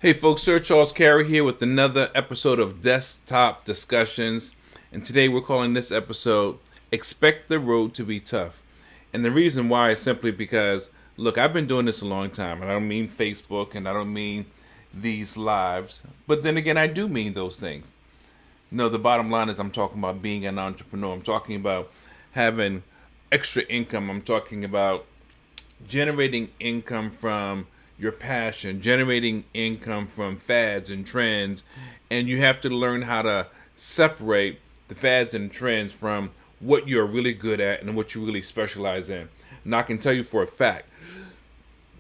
Hey folks, Sir Charles Cary here with another episode of Desktop Discussions. And today we're calling this episode Expect the Road to be Tough. And the reason why is simply because, look, I've been doing this a long time. And I don't mean Facebook and I don't mean these lives. But then again, I do mean those things. No, the bottom line is I'm talking about being an entrepreneur. I'm talking about having extra income. I'm talking about generating income from your passion, generating income from fads and trends, and you have to learn how to separate the fads and trends from what you're really good at and what you really specialize in. And I can tell you for a fact,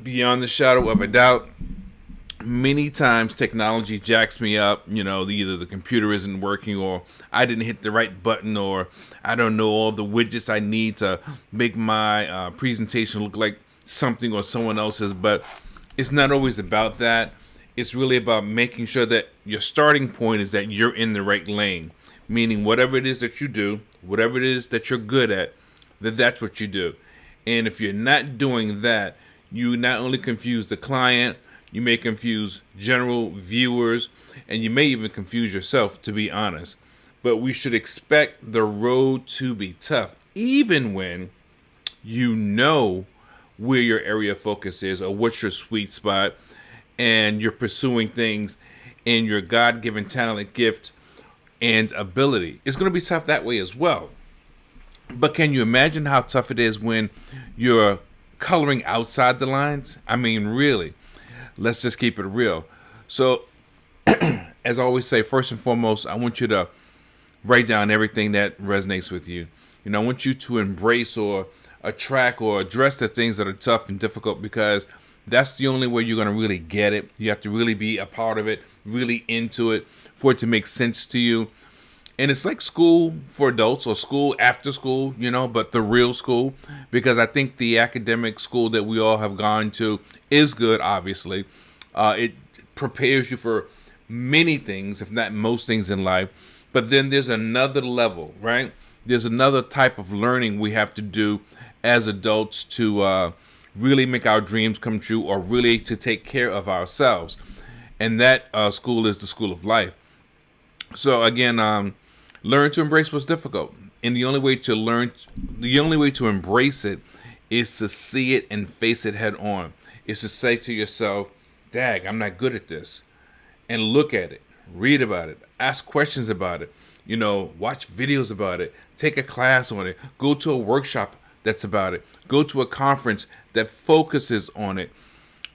beyond the shadow of a doubt, many times technology jacks me up. Either the computer isn't working, or I didn't hit the right button, or I don't know all the widgets I need to make my presentation look like something or someone else's. But it's not always about that. It's really about making sure that your starting point is that you're in the right lane, meaning whatever it is that you do, whatever it is that you're good at, that's what you do. And if you're not doing that, you not only confuse the client, you may confuse general viewers, and you may even confuse yourself, to be honest. But we should expect the road to be tough, even when you know where your area of focus is or what's your sweet spot, and you're pursuing things in your God-given talent, gift, and ability. It's going to be tough that way as well. But can you imagine how tough it is when you're coloring outside the lines? I mean, really, let's just keep it real. So, as I always say, first and foremost, I want you to write down everything that resonates with you. I want you to embrace or attract or address the things that are tough and difficult, because that's the only way you're going to really get it. You have to really be a part of it, really into it, for it to make sense to you. And it's like school for adults, or school after school, but the real school, because I think the academic school that we all have gone to is good, obviously. It prepares you for many things, if not most things in life. But then there's another level, right? There's another type of learning we have to do as adults to really make our dreams come true, or really to take care of ourselves. And that school is the school of life. So again, learn to embrace what's difficult. And the only way to embrace it is to see it and face it head on. Is to say to yourself, dag, I'm not good at this. And look at it, read about it, ask questions about it, watch videos about it, take a class on it, go to a workshop that's about it, go to a conference that focuses on it.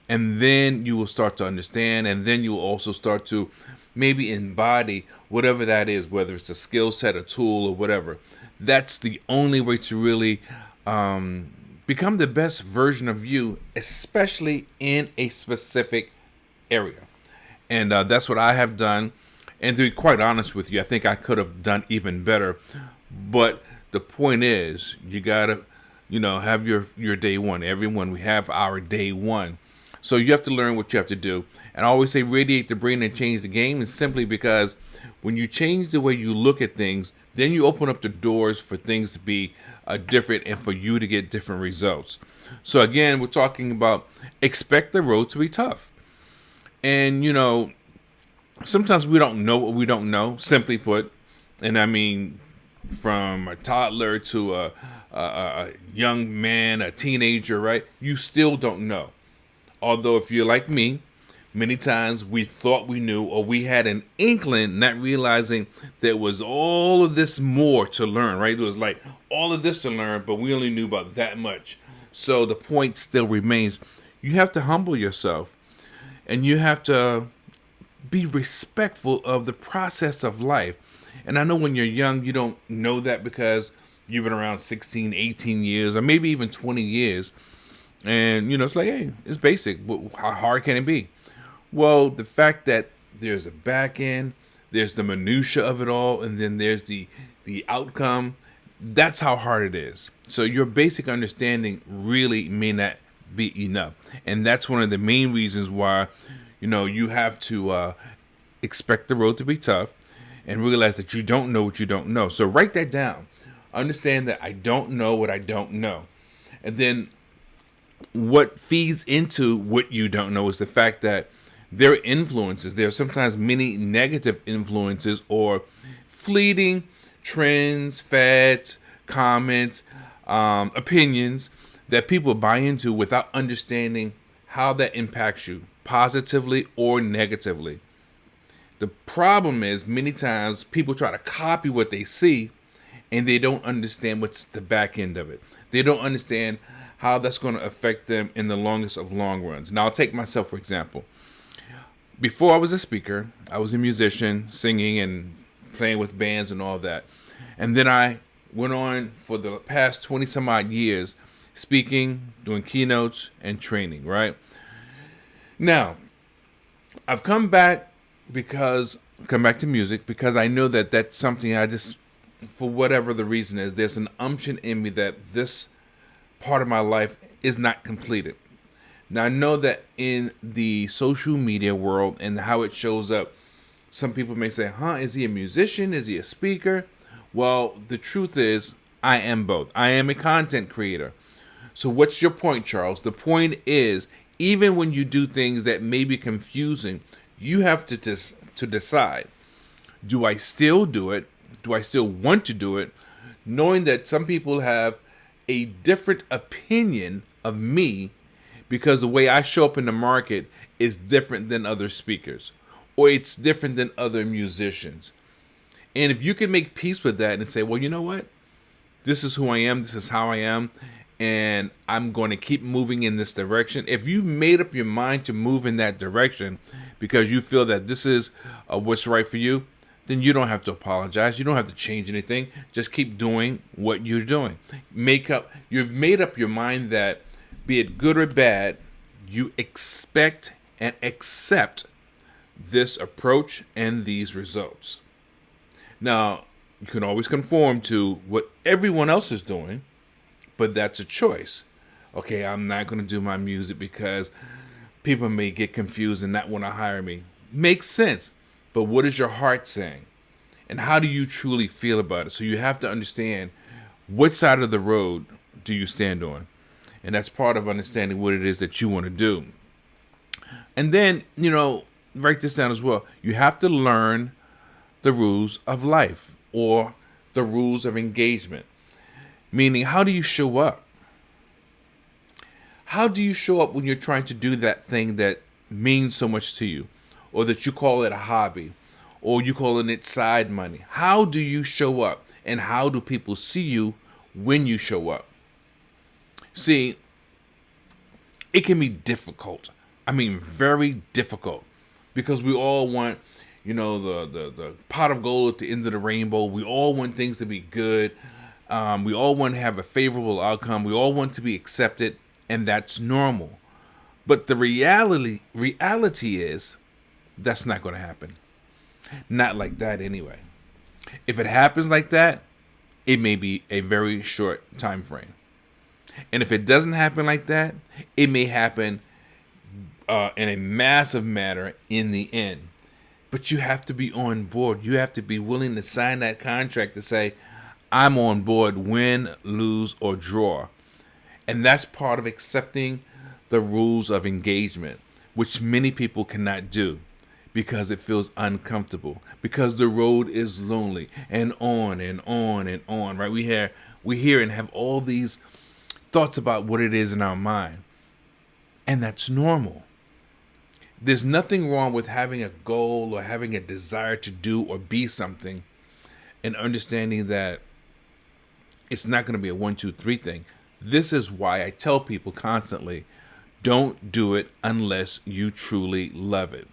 And then you will start to understand, and then you will also start to maybe embody whatever that is, whether it's a skill set, a tool, or whatever. That's the only way to really become the best version of you, especially in a specific area. And that's what I have done. And to be quite honest with you, I think I could have done even better. But the point is, you got to, have your day one. Everyone, we have our day one. So you have to learn what you have to do. And I always say radiate the brain and change the game, is simply because when you change the way you look at things, then you open up the doors for things to be different and for you to get different results. So again, we're talking about expect the road to be tough. And, sometimes we don't know what we don't know, simply put. And I mean, from a toddler to a young man, a teenager, right? You still don't know. Although if you're like me, many times we thought we knew, or we had an inkling, not realizing there was all of this more to learn, right? There was like all of this to learn, but we only knew about that much. So the point still remains. You have to humble yourself, and you have to be respectful of the process of life. And I know when you're young, you don't know that because you've been around 16, 18 years, or maybe even 20 years. And, it's like, hey, it's basic. How hard can it be? Well, the fact that there's a back end, there's the minutia of it all, and then there's the outcome, that's how hard it is. So your basic understanding really may not be enough. And that's one of the main reasons why, you have to expect the road to be tough and realize that you don't know what you don't know. So write that down. Understand that I don't know what I don't know. And then what feeds into what you don't know is the fact that There are influences. There are sometimes many negative influences or fleeting trends, fads, comments, opinions that people buy into without understanding how that impacts you, positively or negatively. The problem is many times people try to copy what they see and they don't understand what's the back end of it. They don't understand how that's going to affect them in the longest of long runs. Now, I'll take myself for example. Before I was a speaker, I was a musician, singing and playing with bands and all that. And then I went on for the past 20 some odd years speaking, doing keynotes, and training, right? Now, I've come back to music because I know that that's something I just, for whatever the reason is, there's an umption in me that this part of my life is not completed. Now, I know that in the social media world and how it shows up, some people may say, is he a musician? Is he a speaker? Well, the truth is, I am both. I am a content creator. So what's your point, Charles? The point is, even when you do things that may be confusing, you have to decide, do I still do it? Do I still want to do it? Knowing that some people have a different opinion of me because the way I show up in the market is different than other speakers, or it's different than other musicians. And if you can make peace with that and say, well, you know what? This is who I am. This is how I am. And I'm going to keep moving in this direction. If you've made up your mind to move in that direction because you feel that this is what's right for you, then you don't have to apologize. You don't have to change anything. Just keep doing what you're doing. You've made up your mind that, be it good or bad, you expect and accept this approach and these results. Now, you can always conform to what everyone else is doing, but that's a choice. Okay, I'm not going to do my music because people may get confused and not want to hire me. Makes sense. But what is your heart saying? And how do you truly feel about it? So you have to understand, what side of the road do you stand on? And that's part of understanding what it is that you want to do. And then, write this down as well. You have to learn the rules of life, or the rules of engagement. Meaning, how do you show up? How do you show up when you're trying to do that thing that means so much to you, or that you call it a hobby, or you calling it side money? How do you show up, and how do people see you when you show up? See, it can be difficult. I mean, very difficult, because we all want, the pot of gold at the end of the rainbow. We all want things to be good. We all want to have a favorable outcome. We all want to be accepted, and that's normal. But the reality is, that's not going to happen. Not like that anyway. If it happens like that, it may be a very short time frame. And if it doesn't happen like that, it may happen in a massive manner in the end. But you have to be on board. You have to be willing to sign that contract to say, I'm on board, win, lose, or draw. And that's part of accepting the rules of engagement, which many people cannot do because it feels uncomfortable, because the road is lonely, and on and on and on, right? We hear and have all these thoughts about what it is in our mind. And that's normal. There's nothing wrong with having a goal or having a desire to do or be something, and understanding that it's not going to be a 1, 2, 3 thing. This is why I tell people constantly, don't do it unless you truly love it.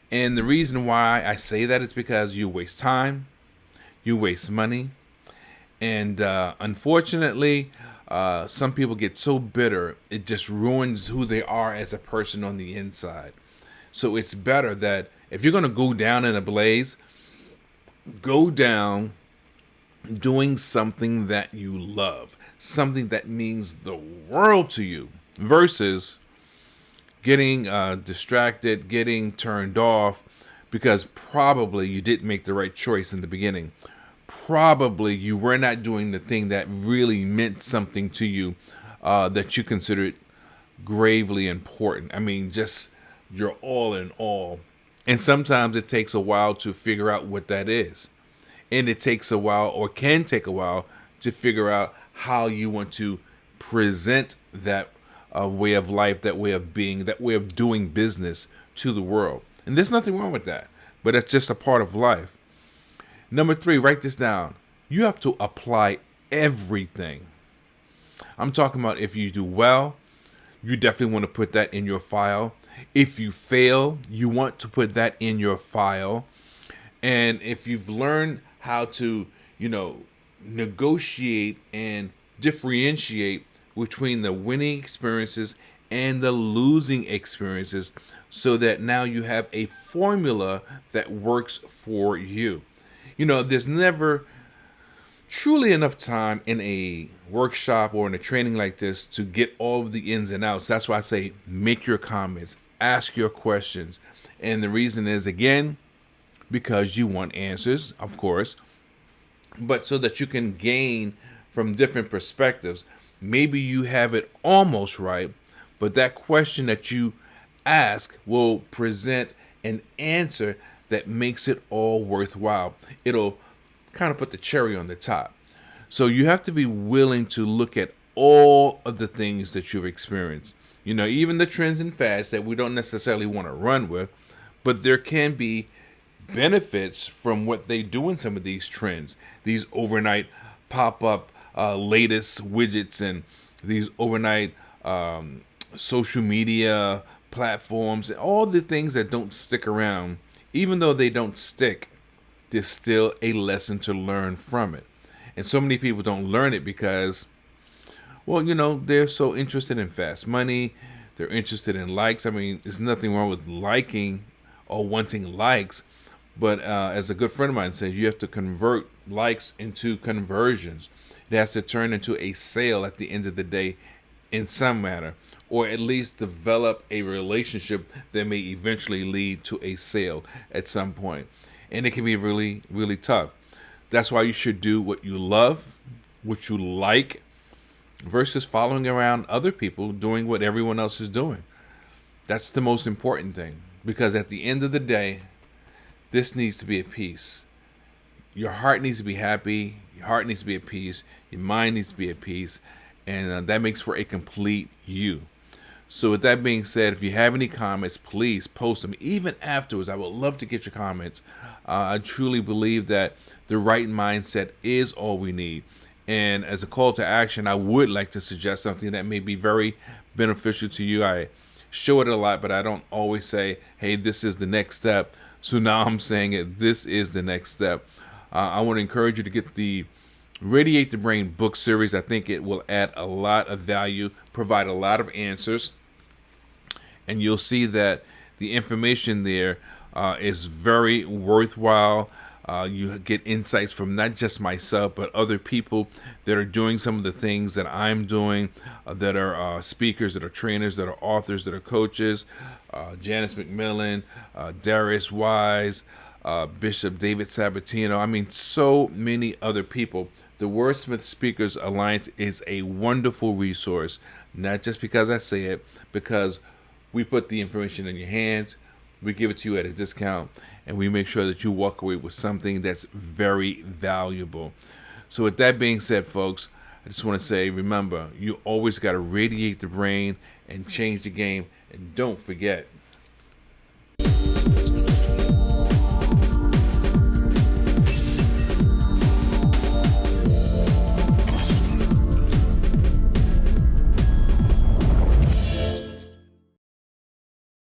And the reason why I say that is because you waste time, you waste money, and unfortunately, some people get so bitter, it just ruins who they are as a person on the inside. So it's better that if you're going to go down in a blaze, go down doing something that you love, something that means the world to you, versus getting distracted, getting turned off because probably you didn't make the right choice in the beginning. Probably you were not doing the thing that really meant something to you, that you considered gravely important. I mean, just your all in all. And sometimes it takes a while to figure out what that is. And it takes a while, or can take a while, to figure out how you want to present that way of life, that way of being, that way of doing business to the world. And there's nothing wrong with that, but it's just a part of life. Number 3, write this down. You have to apply everything. I'm talking about if you do well, you definitely want to put that in your file. If you fail, you want to put that in your file. And if you've learned how to, negotiate and differentiate between the winning experiences and the losing experiences, so that now you have a formula that works for you. There's never truly enough time in a workshop or in a training like this to get all of the ins and outs. That's why I say make your comments, ask your questions. And the reason is, again, because you want answers, of course, but so that you can gain from different perspectives. Maybe you have it almost right, but that question that you ask will present an answer that makes it all worthwhile. It'll kind of put the cherry on the top. So you have to be willing to look at all of the things that you've experienced. Even the trends and fads that we don't necessarily want to run with, but there can be benefits from what they do in some of these trends, these overnight pop-up latest widgets, and these overnight social media platforms, and all the things that don't stick around. Even though they don't stick, there's still a lesson to learn from it. And so many people don't learn it because, they're so interested in fast money. They're interested in likes. I mean, there's nothing wrong with liking or wanting likes. But as a good friend of mine said, you have to convert likes into conversions. It has to turn into a sale at the end of the day in some manner, or at least develop a relationship that may eventually lead to a sale at some point. And it can be really, really tough. That's why you should do what you love, what you like, versus following around other people doing what everyone else is doing. That's the most important thing, because at the end of the day, this needs to be at peace. Your heart needs to be happy. Your heart needs to be at peace. Your mind needs to be at peace. And that makes for a complete you. So with that being said, if you have any comments, please post them. Even afterwards, I would love to get your comments. I truly believe that the right mindset is all we need. And as a call to action, I would like to suggest something that may be very beneficial to you. I show it a lot, but I don't always say, hey, this is the next step. So now I'm saying it, this is the next step. I want to encourage you to get the Radiate the Brain book series. I think it will add a lot of value, provide a lot of answers. And you'll see that the information there is very worthwhile. You get insights from not just myself, but other people that are doing some of the things that I'm doing, that are speakers, that are trainers, that are authors, that are coaches. Janice McMillan, Darius Wise, Bishop David Sabatino. I mean, so many other people. The Wordsmith Speakers Alliance is a wonderful resource, not just because I say it, because we put the information in your hands, we give it to you at a discount, and we make sure that you walk away with something that's very valuable. So with that being said, folks, I just want to say, remember, you always got to radiate the brain and change the game. And don't forget,